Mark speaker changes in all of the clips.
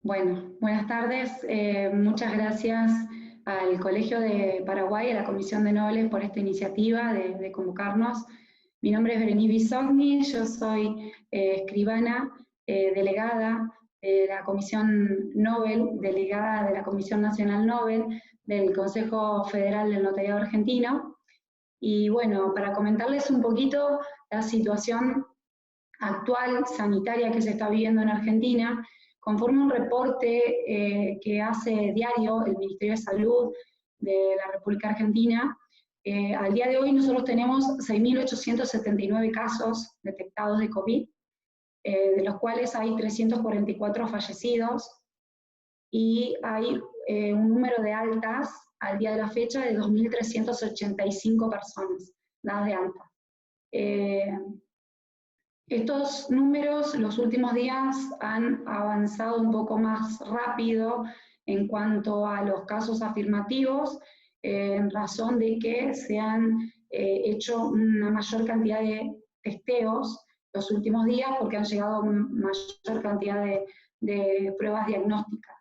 Speaker 1: Bueno, buenas tardes. Muchas gracias al Colegio de Paraguay, a la Comisión de Nobles por esta iniciativa de convocarnos. Mi nombre es Berenice Bisogni, yo soy escribana, delegada de la Comisión Nobel, delegada de la Comisión Nacional Nobel del Consejo Federal del Notariado Argentino. Y bueno, para comentarles un poquito la situación actual sanitaria que se está viviendo en Argentina, conforme un reporte que hace diario el Ministerio de Salud de la República Argentina, al día de hoy nosotros tenemos 6.879 casos detectados de COVID, de los cuales hay 344 fallecidos, y hay un número de altas al día de la fecha de 2.385 personas dadas de alta. Estos números los últimos días han avanzado un poco más rápido en cuanto a los casos afirmativos, en razón de que se han hecho una mayor cantidad de testeos los últimos días porque han llegado mayor cantidad de pruebas diagnósticas.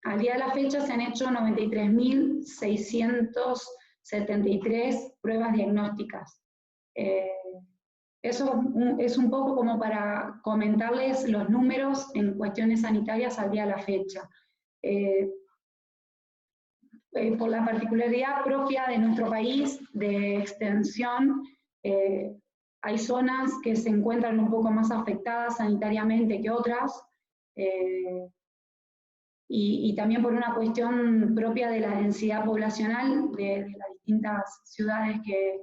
Speaker 1: Al día de la fecha se han hecho 93.673 pruebas diagnósticas. Eso es un poco como para comentarles los números en cuestiones sanitarias al día de la fecha. Por la particularidad propia de nuestro país, de extensión, hay zonas que se encuentran un poco más afectadas sanitariamente que otras, y también por una cuestión propia de la densidad poblacional de las distintas ciudades que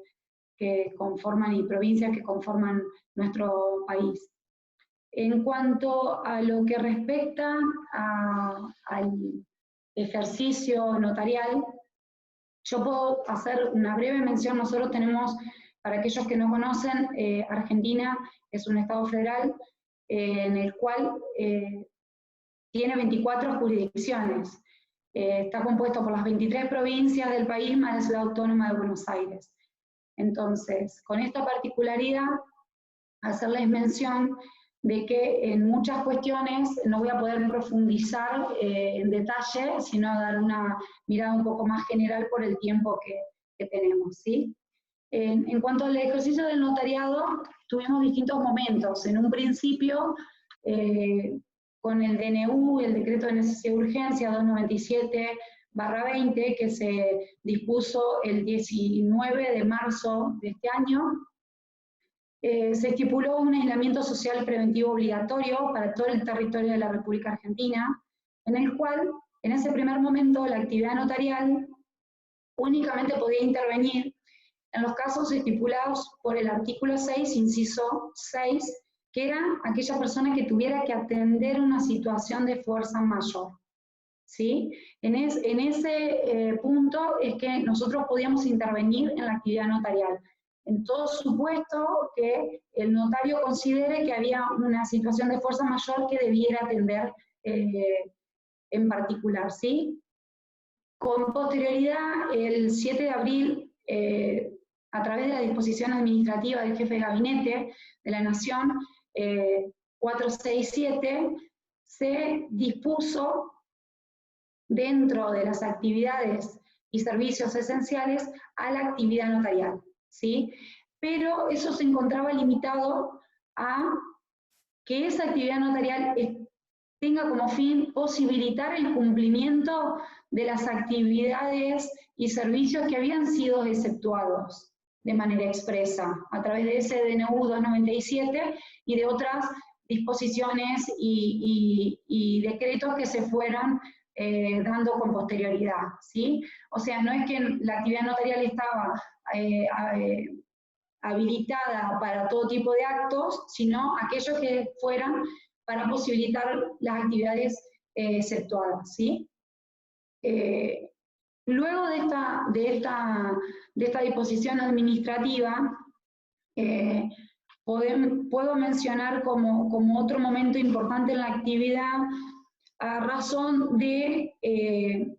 Speaker 1: conforman y provincias que conforman nuestro país. En cuanto a lo que respecta al ejercicio notarial, yo puedo hacer una breve mención. Nosotros tenemos, para aquellos que no conocen, Argentina es un estado federal en el cual tiene 24 jurisdicciones. Está compuesto por las 23 provincias del país más la Ciudad Autónoma de Buenos Aires. Entonces, con esta particularidad, hacerles mención de que en muchas cuestiones no voy a poder profundizar en detalle, sino dar una mirada un poco más general por el tiempo que tenemos, ¿sí? En cuanto al ejercicio del notariado, tuvimos distintos momentos. En un principio, con el DNU, el Decreto de Necesidad y Urgencia 297/20, que se dispuso el 19 de marzo de este año, se estipuló un aislamiento social preventivo obligatorio para todo el territorio de la República Argentina, en el cual, en ese primer momento, la actividad notarial únicamente podía intervenir en los casos estipulados por el artículo 6, inciso 6, que era aquella persona que tuviera que atender una situación de fuerza mayor. ¿Sí? En ese punto es que nosotros podíamos intervenir en la actividad notarial. En todo supuesto que el notario considere que había una situación de fuerza mayor que debiera atender en particular, ¿sí? Con posterioridad, el 7 de abril, a través de la disposición administrativa del jefe de gabinete de la Nación, 467, se dispuso dentro de las actividades y servicios esenciales a la actividad notarial, ¿sí? Pero eso se encontraba limitado a que esa actividad notarial tenga como fin posibilitar el cumplimiento de las actividades y servicios que habían sido exceptuados de manera expresa a través de ese DNU 297 y de otras disposiciones y decretos que se fueron dando con posterioridad, ¿sí? O sea, no es que la actividad notarial estaba habilitada para todo tipo de actos, sino aquellos que fueran para posibilitar las actividades exceptuadas, ¿sí? Luego de esta disposición administrativa, puedo mencionar como otro momento importante en la actividad, a razón de el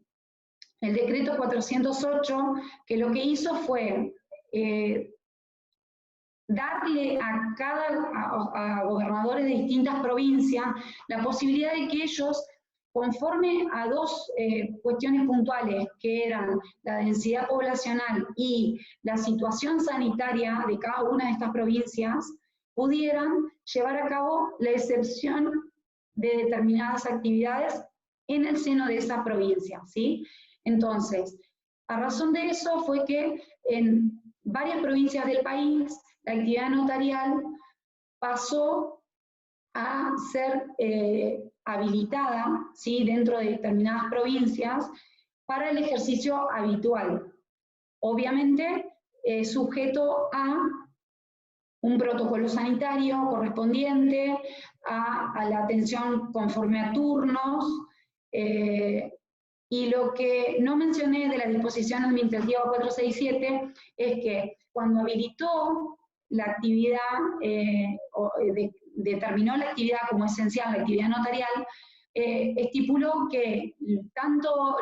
Speaker 1: decreto 408, que lo que hizo fue darle a gobernadores de distintas provincias la posibilidad de que ellos, conforme a dos cuestiones puntuales, que eran la densidad poblacional y la situación sanitaria de cada una de estas provincias, pudieran llevar a cabo la excepción de determinadas actividades en el seno de esa provincia, ¿sí? Entonces, a razón de eso fue que en varias provincias del país la actividad notarial pasó a ser habilitada, ¿sí?, dentro de determinadas provincias para el ejercicio habitual. Obviamente, sujeto a un protocolo sanitario correspondiente, a la atención conforme a turnos, y lo que no mencioné de la disposición administrativa 467 es que cuando habilitó la actividad, determinó la actividad como esencial, la actividad notarial, estipuló que tanto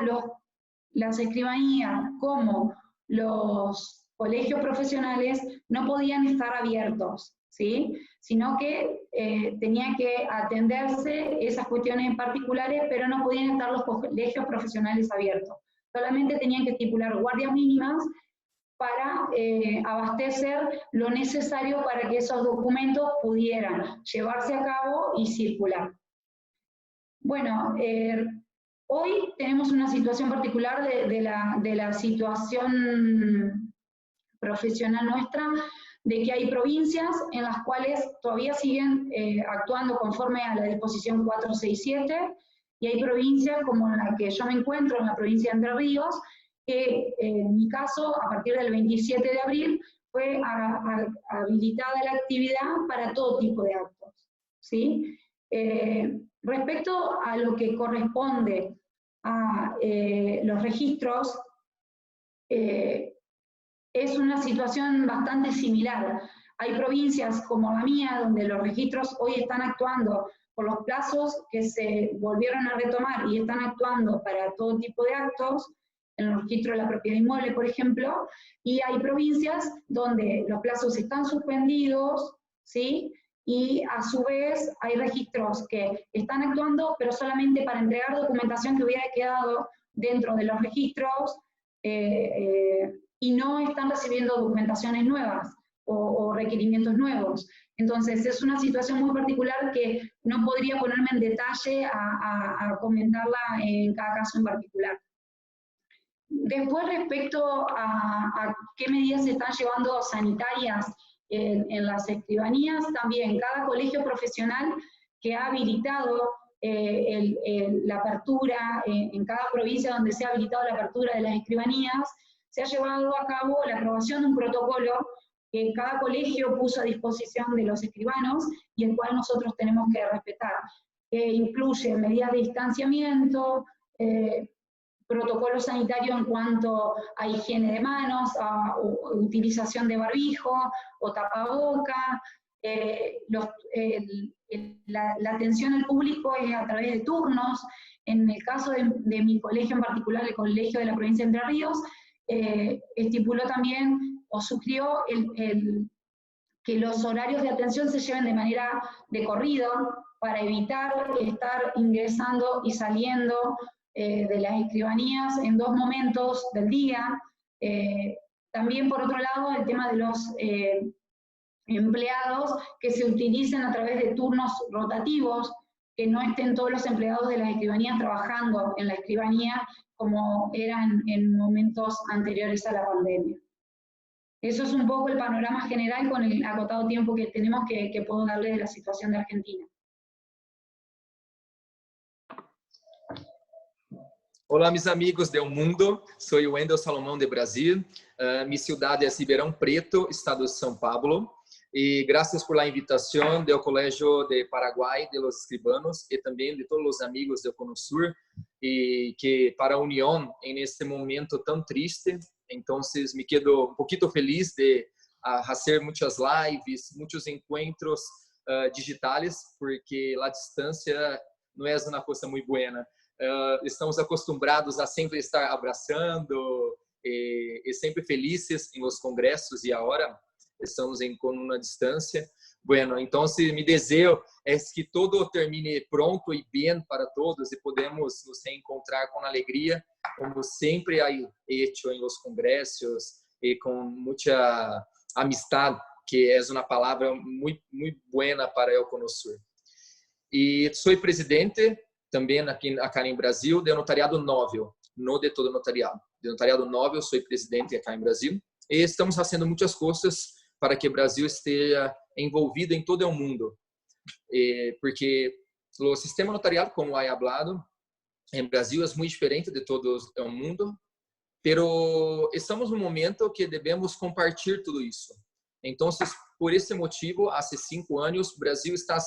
Speaker 1: las escribanías como los colegios profesionales no podían estar abiertos, ¿sí?, sino que tenía que atenderse esas cuestiones en particulares, pero no podían estar los colegios profesionales abiertos. Solamente tenían que estipular guardias mínimas para abastecer lo necesario para que esos documentos pudieran llevarse a cabo y circular. Bueno, hoy tenemos una situación particular de la situación profesional nuestra, de que hay provincias en las cuales todavía siguen actuando conforme a la disposición 467, y hay provincias como la que yo me encuentro, en la provincia de Entre Ríos, que en mi caso, a partir del 27 de abril, fue habilitada la actividad para todo tipo de actos, ¿sí? Respecto a lo que corresponde a los registros, es una situación bastante similar. Hay provincias como la mía, donde los registros hoy están actuando por los plazos que se volvieron a retomar y están actuando para todo tipo de actos, en el registro de la propiedad inmueble, por ejemplo, y hay provincias donde los plazos están suspendidos, ¿sí?, y a su vez hay registros que están actuando, pero solamente para entregar documentación que hubiera quedado dentro de los registros, y no están recibiendo documentaciones nuevas o requerimientos nuevos. Entonces, es una situación muy particular que no podría ponerme en detalle a comentarla en cada caso en particular. Después, respecto a qué medidas se están llevando sanitarias en las escribanías, también cada colegio profesional que ha habilitado la apertura, en cada provincia donde se ha habilitado la apertura de las escribanías, se ha llevado a cabo la aprobación de un protocolo que cada colegio puso a disposición de los escribanos y el cual nosotros tenemos que respetar. Incluye medidas de distanciamiento, protocolo sanitario en cuanto a higiene de manos, a utilización de barbijo o tapaboca. La atención al público es a través de turnos. En el caso de mi colegio en particular, el colegio de la provincia de Entre Ríos, estipuló también o sugirió que los horarios de atención se lleven de manera de corrido para evitar estar ingresando y saliendo de las escribanías en dos momentos del día. También, por otro lado, el tema de los empleados que se utilicen a través de turnos rotativos, que no estén todos los empleados de las escribanías trabajando en la escribanía como eran en momentos anteriores a la pandemia. Eso es un poco el panorama general con el acotado tiempo que tenemos que puedo darle de la situación de Argentina.
Speaker 2: Olá, meus amigos do mundo. Sou o Wendel Salomão de Brasil. Minha cidade é Ribeirão Preto, estado de São Paulo. E graças por la invitação do Colégio de Paraguai de los Escribanos e também de todos os amigos do Cono Sur, e que para a união em este momento tão triste. Então, me quedo um pouquinho feliz de fazer muitas lives, muitos encontros digitais, porque a distância não é uma coisa muito boa. Estamos acostumados a sempre estar abraçando e sempre felizes em los congressos, e agora estamos com uma distância. Bueno, então, meu desejo é que tudo termine pronto e bem para todos e podemos nos reencontrar com alegria, como sempre há hecho em los congressos e com muita amistad, que é uma palavra muito boa para eu conhecer. E sou presidente também aqui em Brasil do notariado Nóvel, não de todo notariado. Do notariado Nóvel, sou presidente aqui em Brasil e estamos fazendo muitas coisas para que o Brasil esteja envolvido em todo o mundo, porque o sistema notarial, como há falado, em Brasil é muito diferente de todo o mundo, pero estamos num momento que devemos compartilhar tudo isso. Então, por esse motivo, há 5 anos, o Brasil está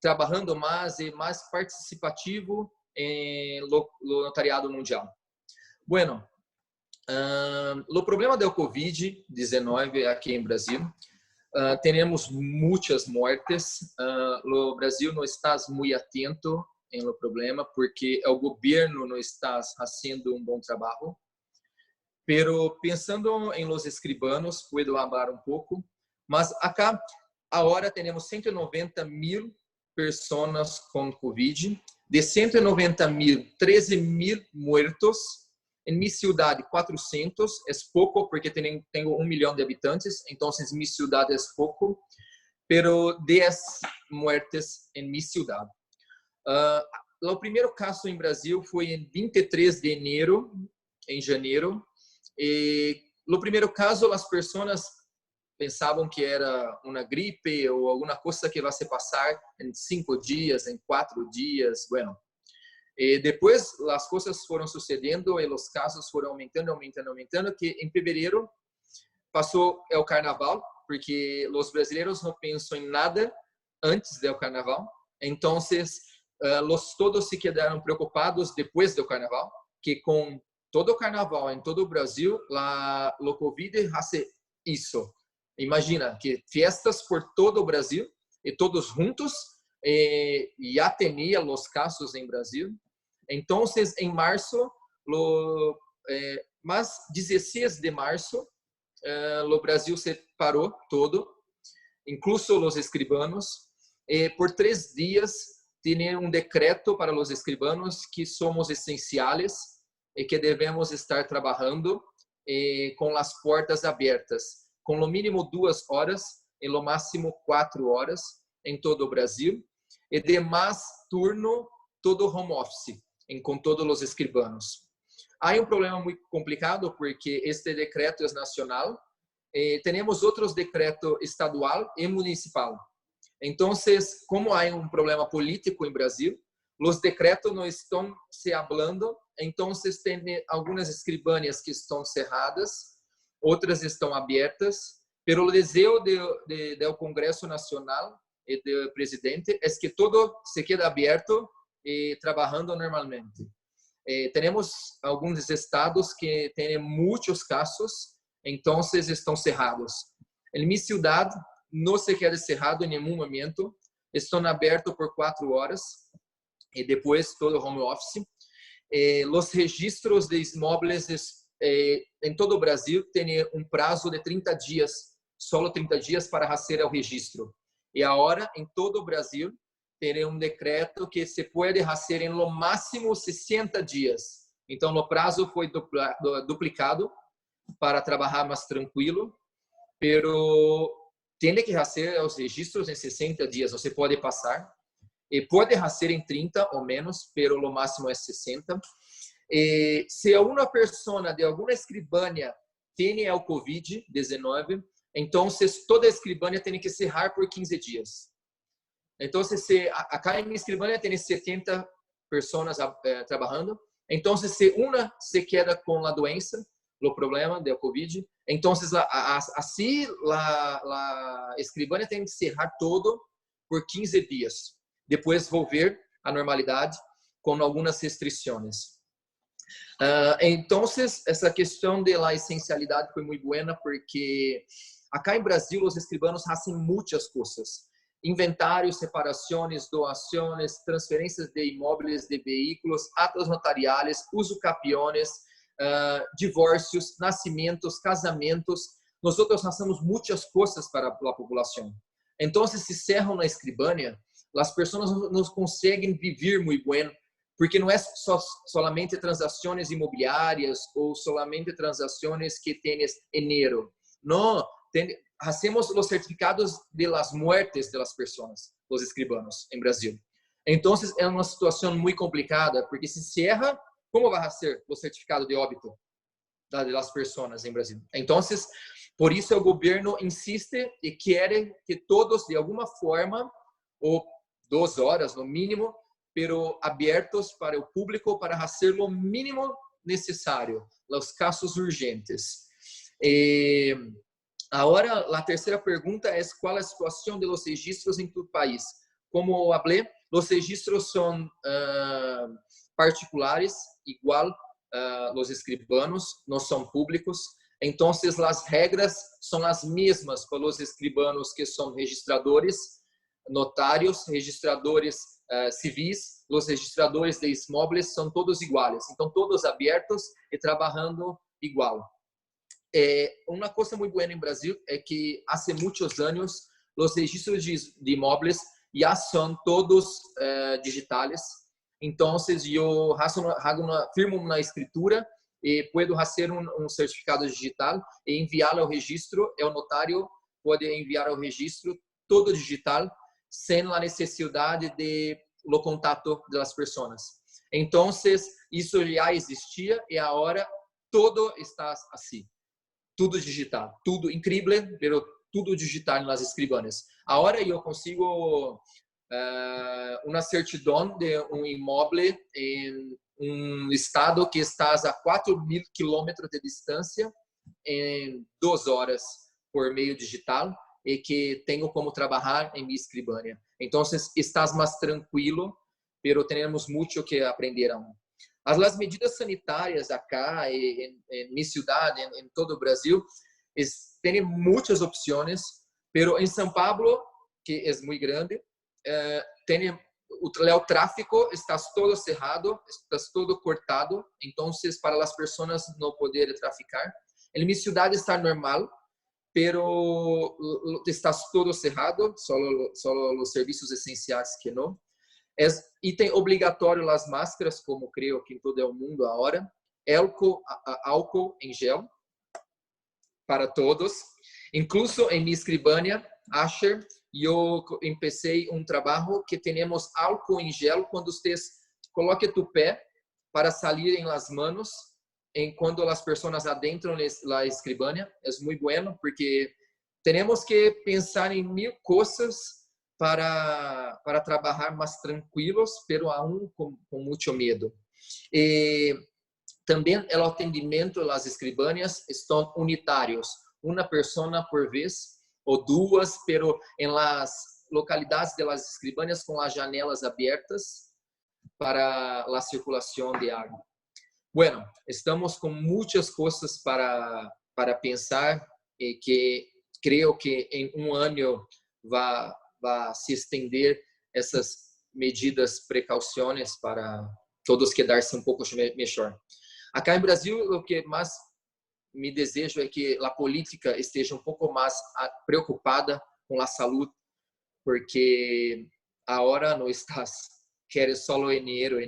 Speaker 2: trabalhando mais e mais participativo no notariado mundial. Bueno, o problema do Covid-19 aqui em Brasil, temos muitas mortes. O Brasil não está muito atento no problema porque o governo não está fazendo um bom trabalho. Pero pensando em los escribanos, puedo falar um pouco, mas acá agora temos 190.000 pessoas com Covid, de 190.000, 13.000 muertos. Em minha cidade, 400, é pouco, porque tenho 1 milhão de habitantes, então minha cidade é pouco, pero 10 muertes em minha cidade. O primeiro caso em Brasil foi em 23 de janeiro, e no primeiro caso, as pessoas pensavam que era uma gripe ou alguma coisa que vai se passar em 5 dias, em 4 dias, bueno. E depois as coisas foram sucedendo e os casos foram aumentando, que em fevereiro passou o carnaval, porque os brasileiros não pensam em nada antes do carnaval. Então, todos se quedaram preocupados depois do carnaval, que com todo o carnaval em todo o Brasil, o Covid hace isso. Imagina que festas por todo o Brasil e todos juntos, já tinha os casos em Brasil. Então, em março, mas 16 de março, o Brasil se parou todo, incluso os escribanos. Por 3 dias, tinha um decreto para os escribanos que somos essenciais e que devemos estar trabalhando com as portas abertas, com no mínimo 2 horas e no máximo 4 horas em todo o Brasil, e demais turno todo home office, com todos os escribanos. Há um problema muito complicado porque este decreto é nacional, temos outros decretos estadual e municipal. Então, como há um problema político em Brasil, os decretos não estão se falando. Então, tem algumas escribanias que estão cerradas, outras estão abertas, mas o desejo do Congresso Nacional e do presidente é que todo se quede aberto e trabalhando normalmente. Temos alguns estados que têm muitos casos, então estão cerrados. Em minha cidade, não se queda cerrado em nenhum momento, estão abertos por 4 horas e depois todo home office. Os registros de imóveis em todo o Brasil têm um prazo de 30 dias, só 30 dias para fazer o registro. E agora, em todo o Brasil, tem um decreto que se pode fazer em no máximo 60 dias. Então, o prazo foi duplicado para trabalhar mais tranquilo, pero tem que fazer os registros em 60 dias. Você pode passar, e pode fazer em 30 ou menos, pero o máximo é 60. Se uma pessoa de alguma escribania tem o Covid-19, então toda a escribania tem que cerrar por 15 dias. Então, acá em minha escribania tem 70 pessoas trabalhando. Então, se uma se queda com a doença, o problema do Covid, então assim a escribania tem que cerrar todo por 15 dias. Depois volver à normalidade com algumas restrições. Então, essa questão da essencialidade foi muito boa, porque acá em Brasil os escribanos fazem muitas coisas. Inventários, separações, doações, transferências de imóveis, de veículos, atos notariais, usucapiones, divórcios, nascimentos, casamentos. nosotros hacemos muchas cosas para la población. Entonces, si cerram na escribania, as pessoas não conseguem viver muito bem, porque não é solamente transações imobiliárias ou solamente transações que tienes dinheiro. Não, hacemos os certificados de las muertes de las pessoas, os escribanos, em Brasil. Então, é uma situação muito complicada, porque se cierra, como vai ser o certificado de óbito das pessoas em Brasil? Então, por isso o governo insiste e quer que todos, de alguma forma, ou 2 horas no mínimo, pero abertos para o público para fazer o mínimo necessário, os casos urgentes. Agora, a terceira pergunta é qual a situação de los registros em tu país. Como falei, os registros são particulares, igual los escribanos, não são públicos. Então, as regras são as mesmas para os escribanos que são registradores, notários, registradores civis, os registradores de imóveis são todos iguais. Então, todos abertos e trabalhando igual. Uma coisa muito boa em Brasil é que há muitos anos os registros de imóveis já são todos digitais. Então, eu firmo uma escritura e posso fazer certificado digital e enviá-lo ao registro. O notário pode enviar ao registro todo digital, sem a necessidade de o contato das pessoas. Então, isso já existia e agora tudo está assim. Tudo digital, tudo incrível, mas tudo digital nas escribanas. Agora eu consigo uma certidão de imóvel em estado que está a 4.000 quilômetros de distância em 2 horas por meio digital e que tenho como trabalhar em minha escribania. Então, estás mais tranquilo, pero temos muito que aprender aún. As medidas sanitárias acá, em minha cidade, em todo o Brasil, têm muitas opções, pero em São Paulo, que é muito grande, o tráfego está todo cerrado, está todo cortado, então, para as pessoas não poderem traficar. Em minha cidade está normal, pero está todo cerrado, só os serviços essenciais que não. É item obrigatório as máscaras, como creio que em todo o mundo agora, álcool em gel para todos. Incluso em minha escribania, Asher, eu empecei trabalho que temos álcool em gel quando vocês coloquem tu pé para sair em las manos quando as pessoas adentram na escribania. É muito bueno porque temos que pensar em 1000 coisas para trabalhar mais tranquilos, pero aún com muito medo. E também o atendimento das escribanias estão unitários, uma pessoa por vez ou 2, pero em las localidades de las escribanias com as janelas abertas para a circulação de ar. Bueno, estamos com muitas coisas para pensar e que creio que em ano vai se estender essas medidas, precauções para todos quedar-se pouco melhor. Acá em Brasil, o que mais me desejo é que a política esteja pouco mais preocupada com a saúde, porque agora não estás queres só dinheiro,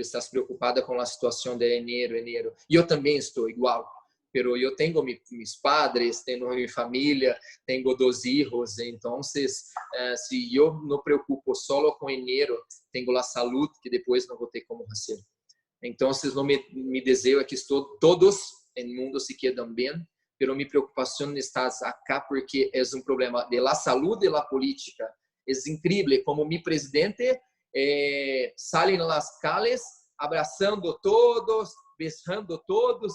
Speaker 2: estás preocupada com a situação de dinheiro. E eu também estou igual. Pero eu tenho meus padres, tenho minha família, tenho 2 filhos, então se eu não preocupo só com dinheiro, tenho a saúde que depois não vou ter como fazer. Então, não me desejo é que todos no mundo se quedam bem, pero minha preocupação está acá porque é problema de la saúde e la política. É incrível como meu presidente sai nas calles abraçando todos, beijando todos,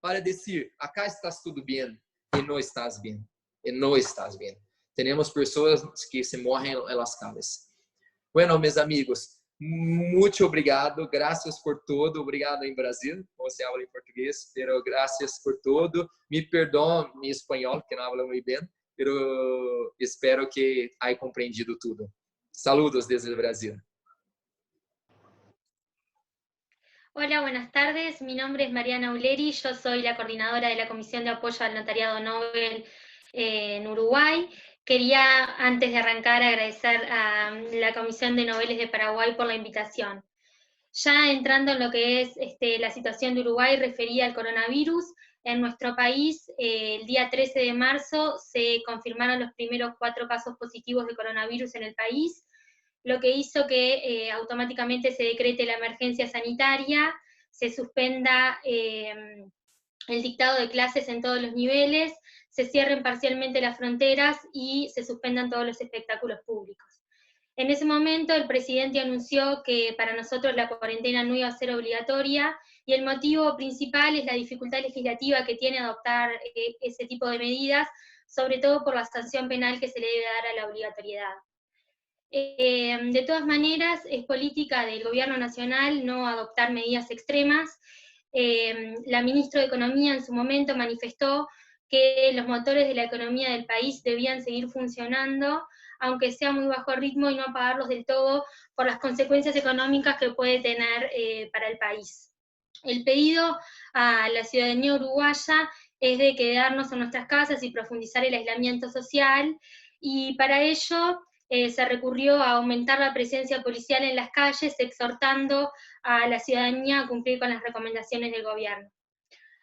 Speaker 2: para dizer, acá estás tudo bem e não estás bem. Temos pessoas que se morrem em las calles. Bueno, meus amigos, muito obrigado, graças por tudo. Obrigado em Brasil, como se habla em português, pero graças por tudo. Me perdoe meu espanhol, que não hablo muito bem, pero espero que haya compreendido tudo. Saludos desde o Brasil.
Speaker 3: Hola, buenas tardes. Mi nombre es Mariana Uleri, yo soy la coordinadora de la Comisión de Apoyo al Notariado Nobel en Uruguay. Quería, antes de arrancar, agradecer a la Comisión de Nobeles de Paraguay por la invitación. Ya entrando en lo que es la situación de Uruguay referida al coronavirus, en nuestro país, el día 13 de marzo se confirmaron los primeros 4 casos positivos de coronavirus en el país, lo que hizo que automáticamente se decrete la emergencia sanitaria, se suspenda el dictado de clases en todos los niveles, se cierren parcialmente las fronteras y se suspendan todos los espectáculos públicos. En ese momento el presidente anunció que para nosotros la cuarentena no iba a ser obligatoria, y el motivo principal es la dificultad legislativa que tiene adoptar ese tipo de medidas, sobre todo por la sanción penal que se le debe dar a la obligatoriedad. De todas maneras, es política del gobierno nacional no adoptar medidas extremas. La ministra de Economía en su momento manifestó que los motores de la economía del país debían seguir funcionando, aunque sea muy bajo ritmo, y no apagarlos del todo por las consecuencias económicas que puede tener para el país. El pedido a la ciudadanía uruguaya es de quedarnos en nuestras casas y profundizar el aislamiento social, y para ello se recurrió a aumentar la presencia policial en las calles, exhortando a la ciudadanía a cumplir con las recomendaciones del gobierno.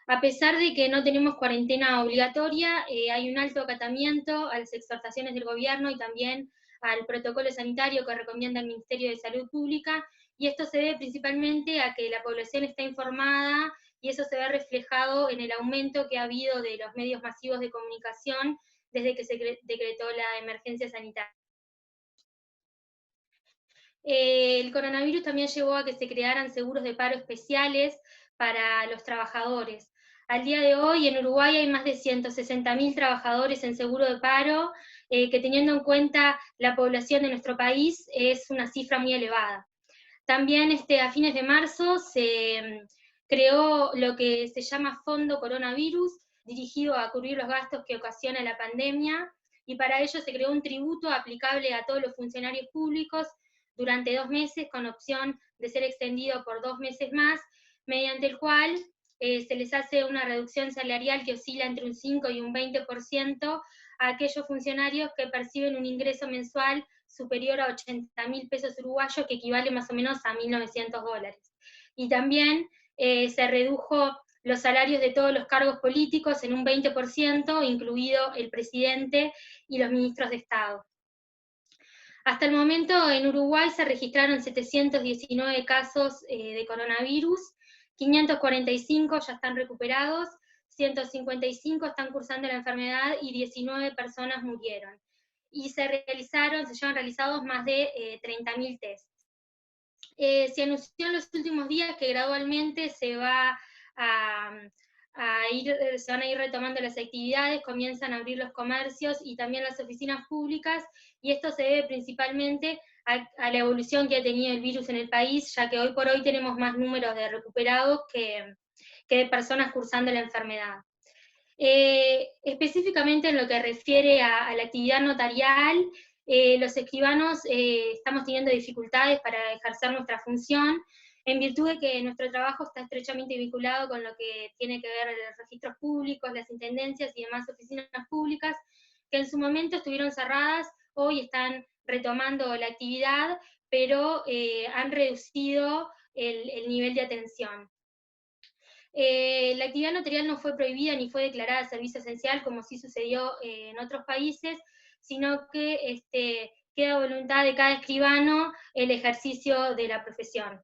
Speaker 3: A pesar de que no tenemos cuarentena obligatoria, hay un alto acatamiento a las exhortaciones del gobierno y también al protocolo sanitario que recomienda el Ministerio de Salud Pública, y esto se debe principalmente a que la población está informada, y eso se ve reflejado en el aumento que ha habido de los medios masivos de comunicación desde que se decretó la emergencia sanitaria. El coronavirus también llevó a que se crearan seguros de paro especiales para los trabajadores. Al día de hoy en Uruguay hay más de 160.000 trabajadores en seguro de paro, que teniendo en cuenta la población de nuestro país es una cifra muy elevada. También a fines de marzo se creó lo que se llama Fondo Coronavirus, dirigido a cubrir los gastos que ocasiona la pandemia, y para ello se creó un tributo aplicable a todos los funcionarios públicos durante 2 meses, con opción de ser extendido por 2 meses más, mediante el cual se les hace una reducción salarial que oscila entre un 5 y un 20% a aquellos funcionarios que perciben un ingreso mensual superior a 80.000 pesos uruguayos, que equivale más o menos a $1.900. Y también se redujo los salarios de todos los cargos políticos en un 20%, incluido el presidente y los ministros de Estado. Hasta el momento en Uruguay se registraron 719 casos de coronavirus, 545 ya están recuperados, 155 están cursando la enfermedad y 19 personas murieron. Y se llevan realizados más de 30.000 tests. Se anunció en los últimos días que gradualmente se van a ir retomando las actividades, comienzan a abrir los comercios y también las oficinas públicas, y esto se debe principalmente a la evolución que ha tenido el virus en el país, ya que hoy por hoy tenemos más números de recuperados que de personas cursando la enfermedad. Específicamente en lo que refiere a la actividad notarial, los escribanos estamos teniendo dificultades para ejercer nuestra función, en virtud de que nuestro trabajo está estrechamente vinculado con lo que tiene que ver los registros públicos, las intendencias y demás oficinas públicas, que en su momento estuvieron cerradas, hoy están retomando la actividad, pero han reducido el nivel de atención. La actividad notarial no fue prohibida ni fue declarada servicio esencial, como sí sucedió en otros países, sino que queda a voluntad de cada escribano el ejercicio de la profesión.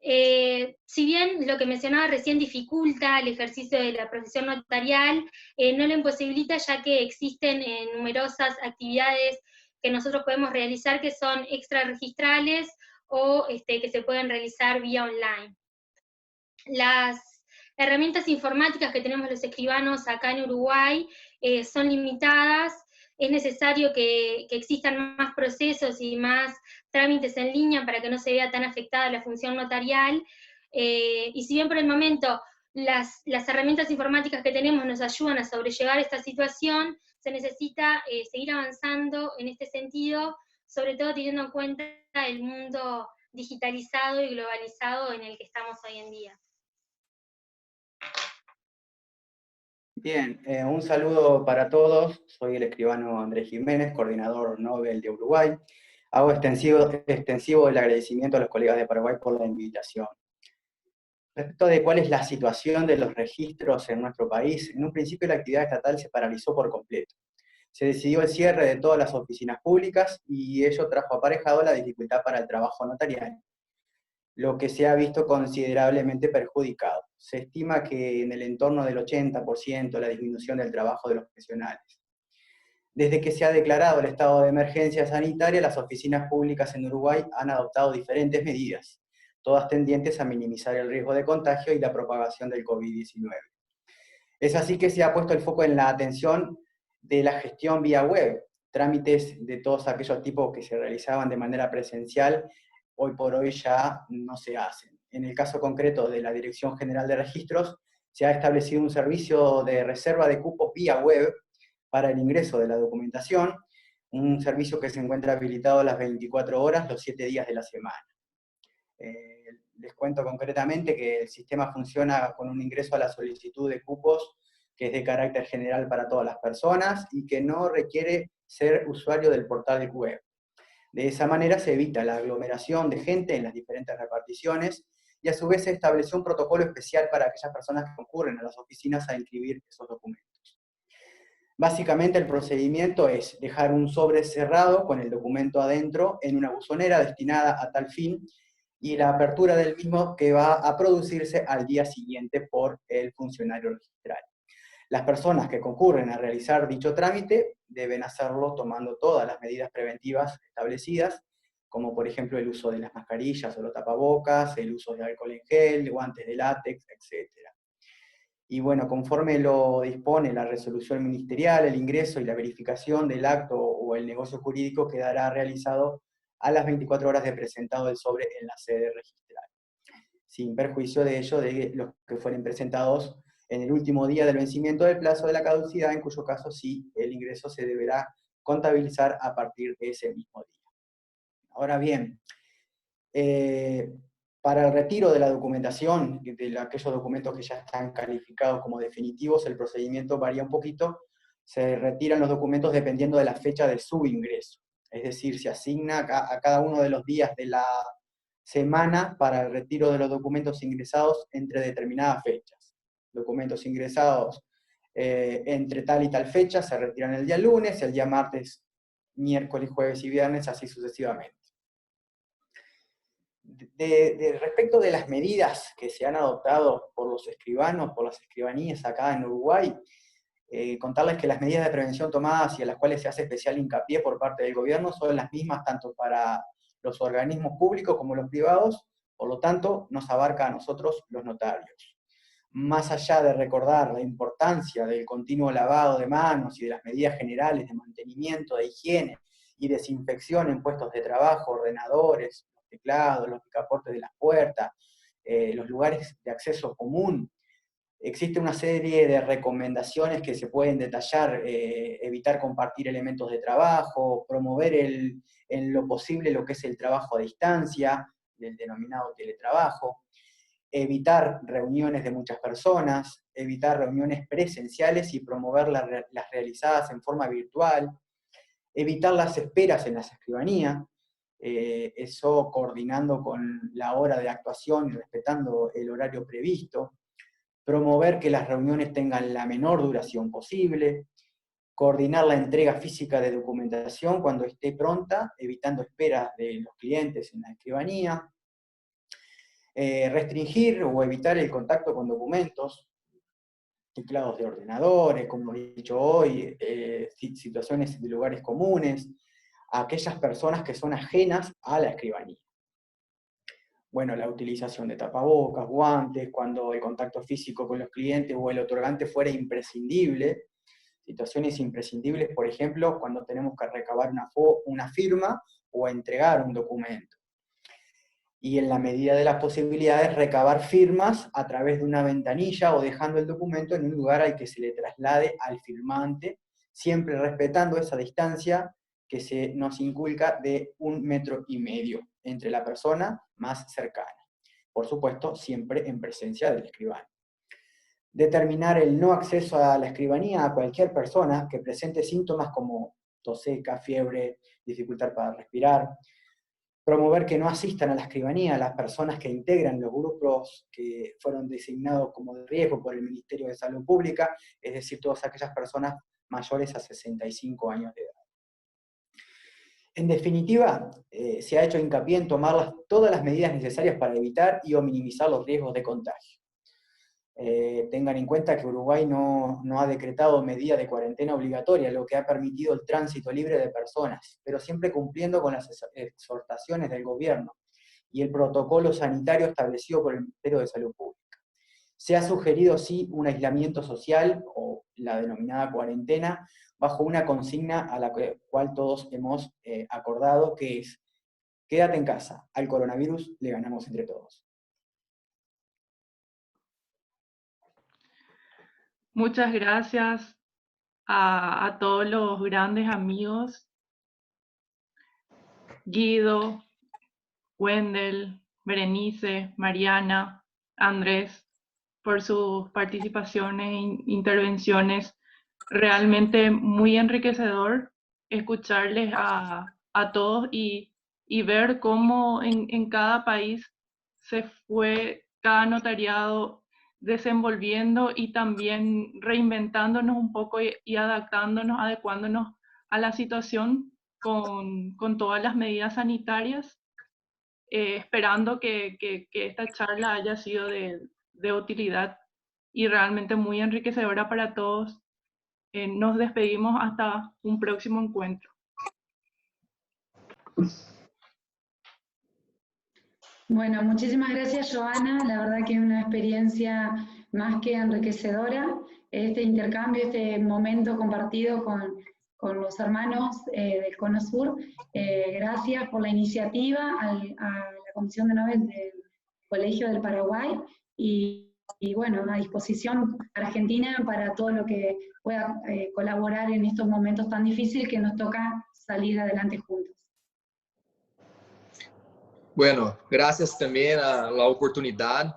Speaker 3: Si bien lo que mencionaba recién dificulta el ejercicio de la profesión notarial, no lo imposibilita, ya que existen numerosas actividades que nosotros podemos realizar que son extrarregistrales o que se pueden realizar vía online. Las herramientas informáticas que tenemos los escribanos acá en Uruguay son limitadas. Es necesario que existan más procesos y más trámites en línea para que no se vea tan afectada la función notarial, y si bien por el momento las herramientas informáticas que tenemos nos ayudan a sobrellevar esta situación, se necesita seguir avanzando en este sentido, sobre todo teniendo en cuenta el mundo digitalizado y globalizado en el que estamos hoy en día.
Speaker 4: Bien, un saludo para todos. Soy el escribano Andrés Jiménez, coordinador Nobel de Uruguay. Hago extensivo el agradecimiento a los colegas de Paraguay por la invitación. Respecto de cuál es la situación de los registros en nuestro país, en un principio la actividad estatal se paralizó por completo. Se decidió el cierre de todas las oficinas públicas y ello trajo aparejado la dificultad para el trabajo notarial, lo que se ha visto considerablemente perjudicado. Se estima que en el entorno del 80% la disminución del trabajo de los profesionales. Desde que se ha declarado el estado de emergencia sanitaria, las oficinas públicas en Uruguay han adoptado diferentes medidas, todas tendientes a minimizar el riesgo de contagio y la propagación del COVID-19. Es así que se ha puesto el foco en la atención de la gestión vía web. Trámites de todos aquellos tipos que se realizaban de manera presencial, hoy por hoy ya no se hacen. En el caso concreto de la Dirección General de Registros, se ha establecido un servicio de reserva de cupos vía web para el ingreso de la documentación, un servicio que se encuentra habilitado a las 24 horas, los 7 días de la semana. Les cuento concretamente que el sistema funciona con un ingreso a la solicitud de cupos que es de carácter general para todas las personas y que no requiere ser usuario del portal web. De esa manera se evita la aglomeración de gente en las diferentes reparticiones y a su vez se estableció un protocolo especial para aquellas personas que concurren a las oficinas a inscribir esos documentos. Básicamente el procedimiento es dejar un sobre cerrado con el documento adentro en una buzonera destinada a tal fin y la apertura del mismo que va a producirse al día siguiente por el funcionario registral. Las personas que concurren a realizar dicho trámite deben hacerlo tomando todas las medidas preventivas establecidas, como por ejemplo el uso de las mascarillas o los tapabocas, el uso de alcohol en gel, guantes de látex, etc. Y bueno, conforme lo dispone la resolución ministerial, el ingreso y la verificación del acto o el negocio jurídico quedará realizado a las 24 horas de presentado el sobre en la sede registral, sin perjuicio de ello de los que fueren presentados en el último día del vencimiento del plazo de la caducidad, en cuyo caso sí, el ingreso se deberá contabilizar a partir de ese mismo día. Ahora bien, para el retiro de la documentación, de aquellos documentos que ya están calificados como definitivos, el procedimiento varía un poquito. Se retiran los documentos dependiendo de la fecha de su ingreso. Es decir, se asigna a cada uno de los días de la semana para el retiro de los documentos ingresados entre determinadas fechas. Documentos ingresados entre tal y tal fecha se retiran el día lunes, el día martes, miércoles, jueves y viernes, así sucesivamente. Respecto de las medidas que se han adoptado por los escribanos, por las escribanías acá en Uruguay, contarles que las medidas de prevención tomadas y a las cuales se hace especial hincapié por parte del gobierno son las mismas tanto para los organismos públicos como los privados, por lo tanto nos abarca a nosotros los notarios. Más allá de recordar la importancia del continuo lavado de manos y de las medidas generales de mantenimiento, de higiene y desinfección en puestos de trabajo, ordenadores, teclados, los picaportes de las puertas, los lugares de acceso común, existe una serie de recomendaciones que se pueden detallar, evitar compartir elementos de trabajo, promover en lo posible lo que es el trabajo a distancia, el denominado teletrabajo, evitar reuniones de muchas personas, evitar reuniones presenciales y promover las realizadas en forma virtual, evitar las esperas en las escribanías, eso coordinando con la hora de actuación y respetando el horario previsto, promover que las reuniones tengan la menor duración posible, coordinar la entrega física de documentación cuando esté pronta, evitando esperas de los clientes en la escribanía, restringir o evitar el contacto con documentos, teclados de ordenadores, como he dicho hoy, situaciones de lugares comunes, a aquellas personas que son ajenas a la escribanía. Bueno, la utilización de tapabocas, guantes, cuando el contacto físico con los clientes o el otorgante fuera imprescindible, situaciones imprescindibles, por ejemplo, cuando tenemos que recabar una firma o entregar un documento. Y en la medida de las posibilidades, recabar firmas a través de una ventanilla o dejando el documento en un lugar al que se le traslade al firmante, siempre respetando esa distancia que se nos inculca de 1,5 metros entre la persona más cercana. Por supuesto, siempre en presencia del escribano. Determinar el no acceso a la escribanía a cualquier persona que presente síntomas como tos seca, fiebre, dificultad para respirar. Promover que no asistan a la escribanía a las personas que integran los grupos que fueron designados como de riesgo por el Ministerio de Salud Pública, es decir, todas aquellas personas mayores a 65 años de edad. En definitiva, se ha hecho hincapié en tomar todas las medidas necesarias para evitar y o minimizar los riesgos de contagio. Tengan en cuenta que Uruguay no ha decretado medida de cuarentena obligatoria, lo que ha permitido el tránsito libre de personas, pero siempre cumpliendo con las exhortaciones del gobierno y el protocolo sanitario establecido por el Ministerio de Salud Pública. Se ha sugerido, sí, un aislamiento social, o la denominada cuarentena, bajo una consigna a la cual todos hemos acordado, que es: quédate en casa, al coronavirus le ganamos entre todos.
Speaker 5: Muchas gracias a todos los grandes amigos, Guido, Wendel, Berenice, Mariana, Andrés, por sus participaciones e intervenciones. Realmente muy enriquecedor escucharles a todos y ver cómo en cada país se fue cada notariado desenvolviendo y también reinventándonos un poco y adaptándonos, adecuándonos a la situación con todas las medidas sanitarias, esperando que esta charla haya sido de utilidad y realmente muy enriquecedora para todos. Nos despedimos hasta un próximo encuentro.
Speaker 1: Bueno, muchísimas gracias, Joana. La verdad que es una experiencia más que enriquecedora, este intercambio, este momento compartido con los hermanos del Cono Sur. Gracias por la iniciativa a la Comisión de Nobel del Colegio del Paraguay y bueno, a disposición Argentina para todo lo que pueda colaborar en estos momentos tan difíciles que nos toca salir adelante juntos.
Speaker 2: Bueno, gracias também a oportunidade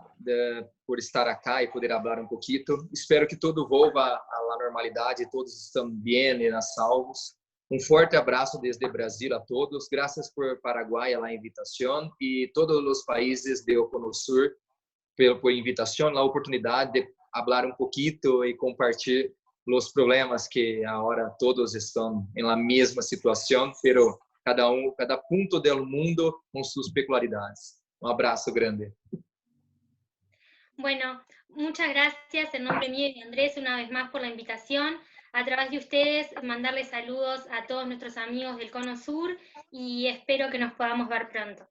Speaker 2: por estar acá e poder falar um pouquinho. Espero que tudo volva à normalidade, todos estão bem e salvos. Um forte abraço desde Brasil a todos. Graças por Paraguai a invitação e todos os países do Cono Sur por invitação, a oportunidade de falar um pouquinho e compartilhar os problemas que agora todos estão em la mesma situação, pero cada punto del mundo con sus peculiaridades. Un abrazo grande.
Speaker 3: Bueno, muchas gracias en nombre mío y de Andrés una vez más por la invitación. A través de ustedes, mandarles saludos a todos nuestros amigos del Cono Sur y espero que nos podamos ver pronto.